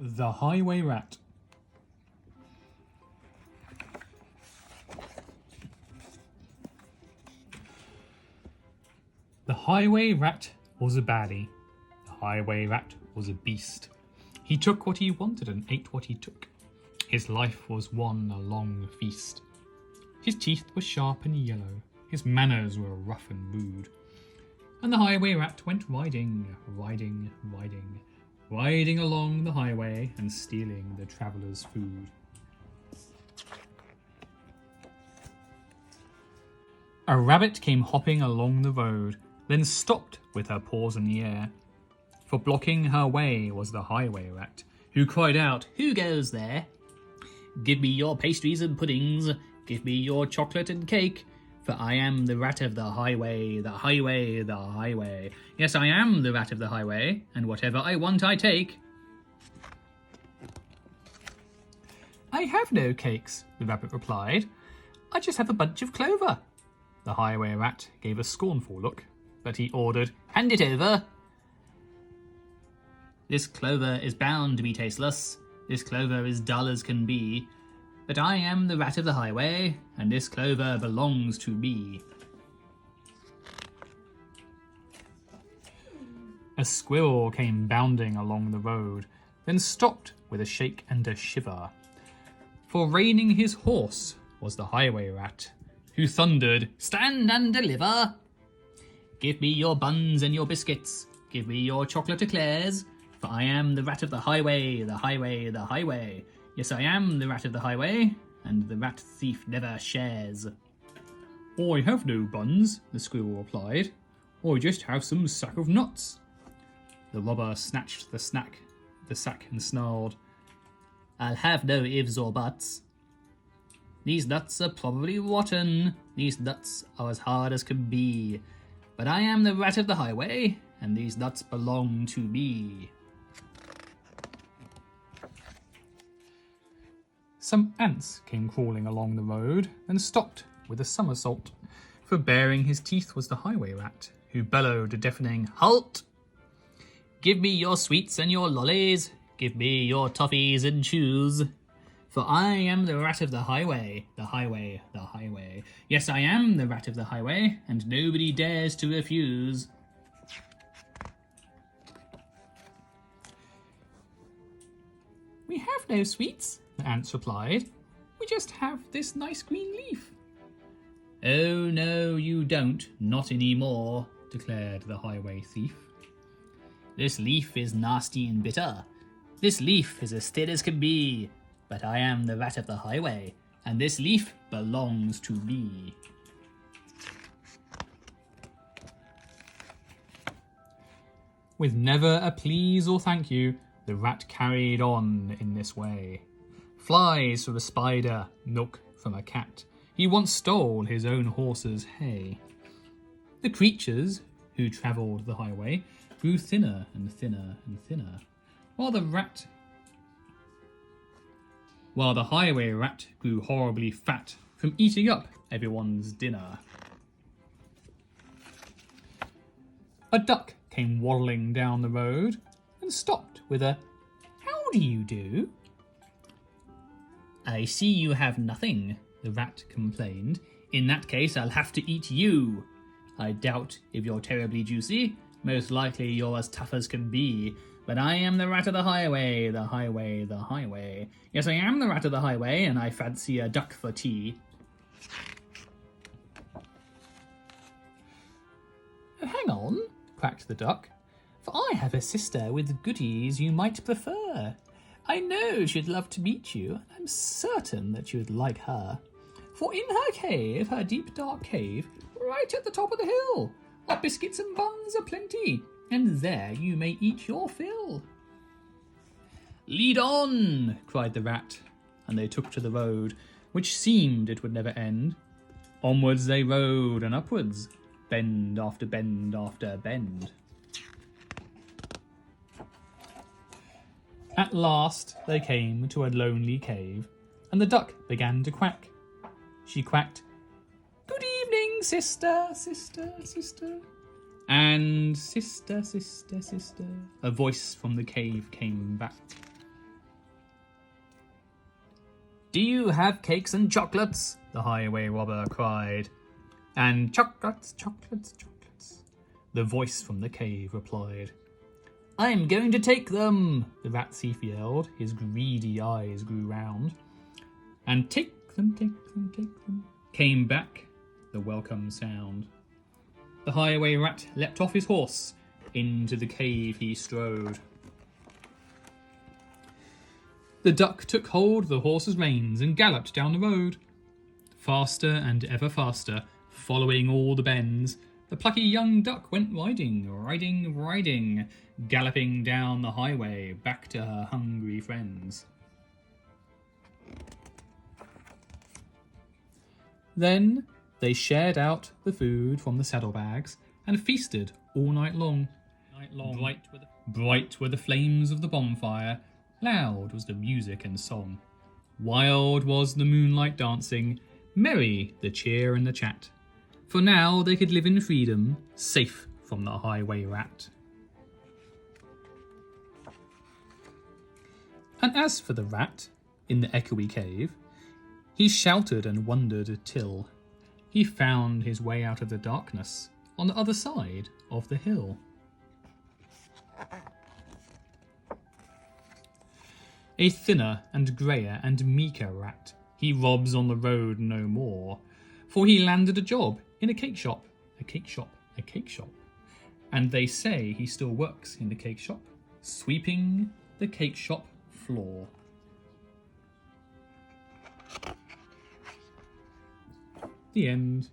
The Highway Rat. The Highway Rat was a baddie. The Highway Rat was a beast. He took what he wanted and ate what he took. His life was one long feast. His teeth were sharp and yellow. His manners were rough and rude. And the Highway Rat went riding, riding, riding, riding along the highway and stealing the travellers' food. A rabbit came hopping along the road, then stopped with her paws in the air. For blocking her way was the Highway Rat, who cried out, "Who goes there? Give me your pastries and puddings, give me your chocolate and cake, for I am the rat of the highway, the highway, the highway. Yes, I am the rat of the highway, and whatever I want I take." "I have no cakes," the rabbit replied. "I just have a bunch of clover." The Highway Rat gave a scornful look, but he ordered, "Hand it over." "This clover is bound to be tasteless. This clover is dull as can be. But I am the rat of the highway, and this clover belongs to me." A squirrel came bounding along the road, then stopped with a shake and a shiver. For reining his horse was the Highway Rat, who thundered, "Stand and deliver! Give me your buns and your biscuits, give me your chocolate eclairs, for I am the rat of the highway, the highway, the highway. Yes, I am the rat of the highway, and the rat thief never shares." "I have no buns," the squirrel replied. "I just have some sack of nuts." The robber snatched the sack and snarled, "I'll have no ifs or buts. These nuts are probably rotten, these nuts are as hard as can be, but I am the rat of the highway, and these nuts belong to me." Some ants came crawling along the road, and stopped with a somersault. For baring his teeth was the Highway Rat, who bellowed a deafening, "Halt! Give me your sweets and your lollies, give me your toffees and chews, for I am the rat of the highway, the highway, the highway. Yes, I am the rat of the highway, and nobody dares to refuse." "We have no sweets," the ants replied. "We just have this nice green leaf." "Oh, no, you don't, not anymore," declared the highway thief. "This leaf is nasty and bitter. This leaf is as thin as can be, but I am the rat of the highway, and this leaf belongs to me." With never a please or thank you, the rat carried on in this way. Flies from a spider, milk from a cat. He once stole his own horse's hay. The creatures who travelled the highway grew thinner and thinner and thinner, while the Highway Rat grew horribly fat from eating up everyone's dinner. A duck came waddling down the road and stopped with a "How do you do?" "I see you have nothing," the rat complained. "In that case, I'll have to eat you. I doubt if you're terribly juicy. Most likely you're as tough as can be. But I am the rat of the highway, the highway, the highway. Yes, I am the rat of the highway, and I fancy a duck for tea." "Hang on," quacked the duck, "for I have a sister with goodies you might prefer. I know she'd love to meet you, and I'm certain that you would like her. For in her cave, her deep dark cave, right at the top of the hill, are biscuits and buns aplenty, and there you may eat your fill." "Lead on!" cried the rat, and they took to the road, which seemed it would never end. Onwards they rode, and upwards, bend after bend after bend. At last they came to a lonely cave, and the duck began to quack. She quacked, "Good evening, sister, sister, sister." And "Sister, sister, sister," a voice from the cave came back. Do you have cakes and chocolates? The highway robber cried. And chocolates, chocolates, chocolates, the voice from the cave replied. I'm going to take them, the rat thief yelled. His greedy eyes grew round. And take them, take them, take them, came back the welcome sound. The highway rat leapt off his horse. Into the cave he strode. The duck took hold of the horse's reins and galloped down the road. Faster and ever faster, following all the bends, the plucky young duck went riding, riding, riding, galloping down the highway back to her hungry friends. Then they shared out the food from the saddlebags and feasted all night long. Bright were the flames of the bonfire, loud was the music and song. Wild was the moonlight dancing, merry the cheer and the chat. For now they could live in freedom, safe from the highway rat. And as for the rat, in the echoey cave, he shouted and wondered till he found his way out of the darkness on the other side of the hill. A thinner and greyer and meeker rat, he robs on the road no more, for he landed a job in a cake shop, a cake shop, a cake shop. And they say he still works in the cake shop, sweeping the cake shop floor. The end.